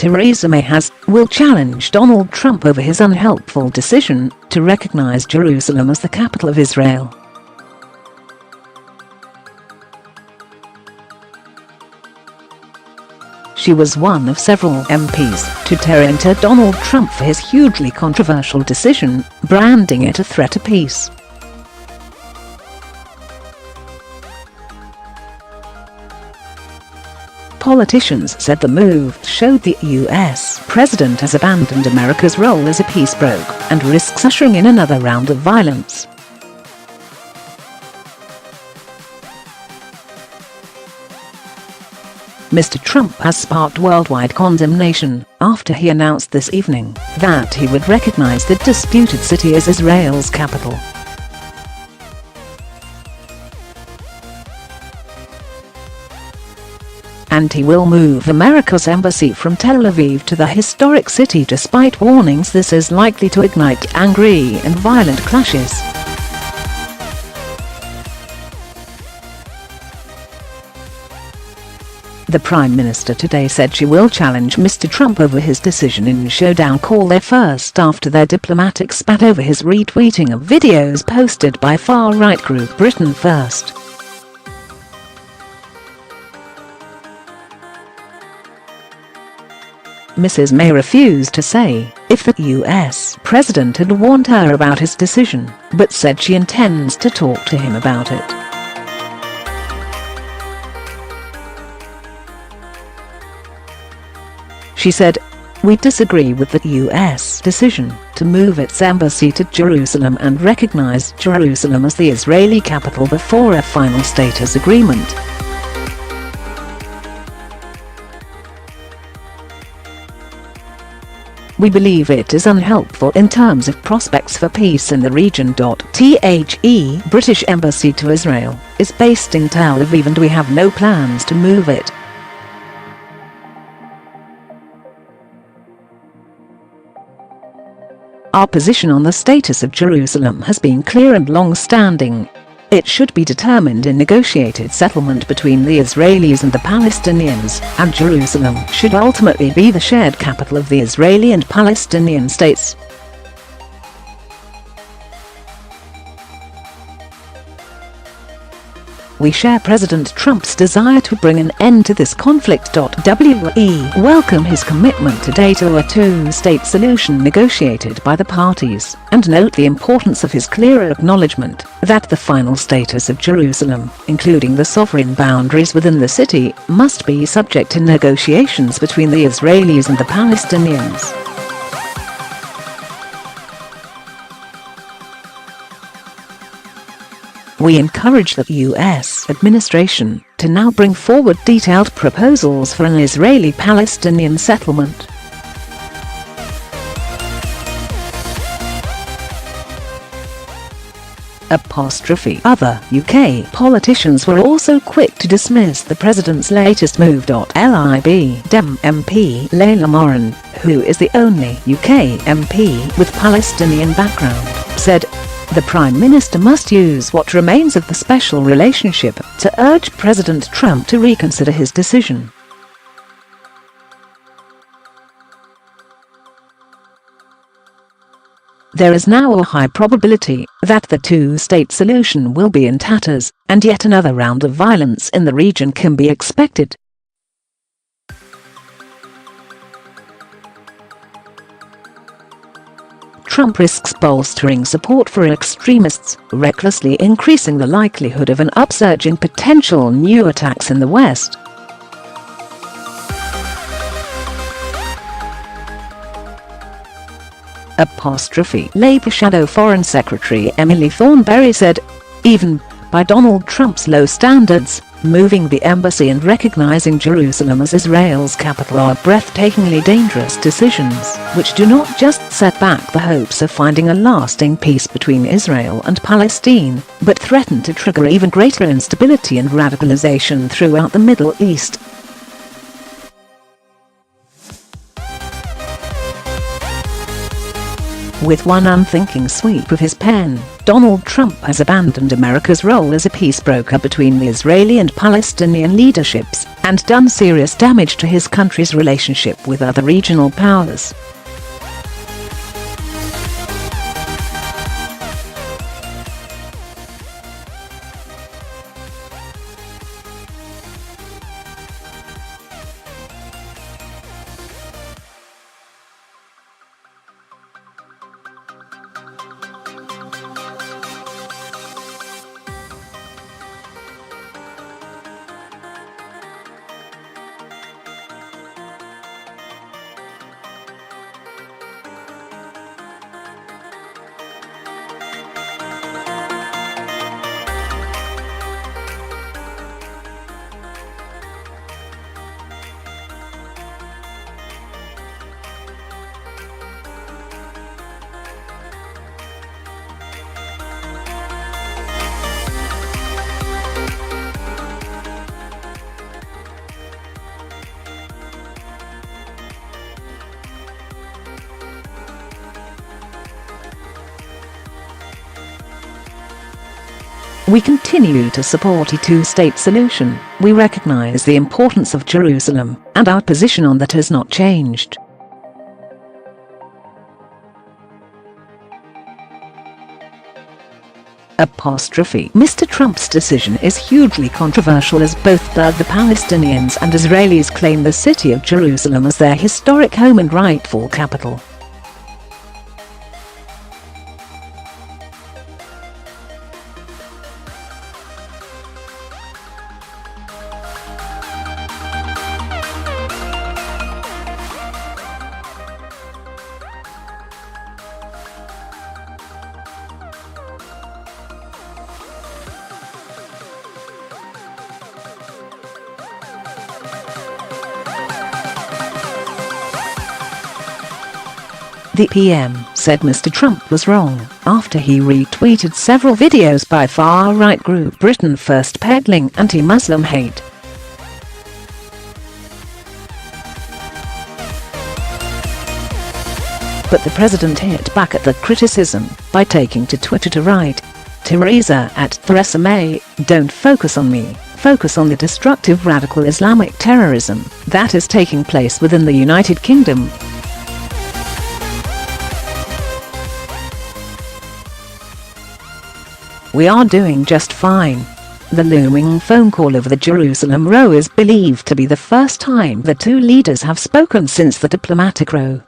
Theresa May will challenge Donald Trump over his unhelpful decision to recognize Jerusalem as the capital of Israel. She was one of several MPs to tear into Donald Trump for his hugely controversial decision, branding it a threat to peace. Politicians said the move showed the US president has abandoned America's role as a peace broker and risks ushering in another round of violence. Mr. Trump has sparked worldwide condemnation after he announced this evening that he would recognize the disputed city as Israel's capital. And he will move America's embassy from Tel Aviv to the historic city despite warnings this is likely to ignite angry and violent clashes. The Prime Minister today said she will challenge Mr. Trump over his decision in Showdown call their first after their diplomatic spat over his retweeting of videos posted by far-right group Britain First. Mrs. May refused to say if the US president had warned her about his decision, but said she intends to talk to him about it. She said, "We disagree with the US decision to move its embassy to Jerusalem and recognize Jerusalem as the Israeli capital before a final status agreement. We believe it is unhelpful in terms of prospects for peace in the region.The British Embassy to Israel is based in Tel Aviv and we have no plans to move it." Our position on the status of Jerusalem has been clear and long-standing. It should be determined in negotiated settlement between the Israelis and the Palestinians, and Jerusalem should ultimately be the shared capital of the Israeli and Palestinian states. We share President Trump's desire to bring an end to this conflict.We welcome his commitment today to a two-state solution negotiated by the parties, and note the importance of his clear acknowledgement that the final status of Jerusalem, including the sovereign boundaries within the city, must be subject to negotiations between the Israelis and the Palestinians. We encourage the US administration to now bring forward detailed proposals for an Israeli-Palestinian settlement. Other UK politicians were also quick to dismiss the president's latest move.Lib. Dem MP Layla Moran, who is the only UK MP with Palestinian background, said, "The Prime Minister must use what remains of the special relationship to urge President Trump to reconsider his decision." There is now a high probability that the two-state solution will be in tatters, and yet another round of violence in the region can be expected. Trump risks bolstering support for extremists, recklessly increasing the likelihood of an upsurge in potential new attacks in the West. Labour Shadow Foreign Secretary Emily Thornberry said, "Even by Donald Trump's low standards, moving the embassy and recognizing Jerusalem as Israel's capital are breathtakingly dangerous decisions, which do not just set back the hopes of finding a lasting peace between Israel and Palestine, but threaten to trigger even greater instability and radicalization throughout the Middle East." With one unthinking sweep of his pen, Donald Trump has abandoned America's role as a peace broker between the Israeli and Palestinian leaderships and done serious damage to his country's relationship with other regional powers. We continue to support a two-state solution. We recognize the importance of Jerusalem, and our position on that has not changed. Mr. Trump's decision is hugely controversial as both the Palestinians and Israelis claim the city of Jerusalem as their historic home and rightful capital. The PM said Mr. Trump was wrong after he retweeted several videos by far-right group Britain First peddling anti-Muslim hate. But the president hit back at the criticism by taking to Twitter to write, "Theresa at Theresa May, don't focus on me, focus on the destructive radical Islamic terrorism that is taking place within the United Kingdom." We are doing just fine. The looming phone call over the Jerusalem row is believed to be the first time the two leaders have spoken since the diplomatic row.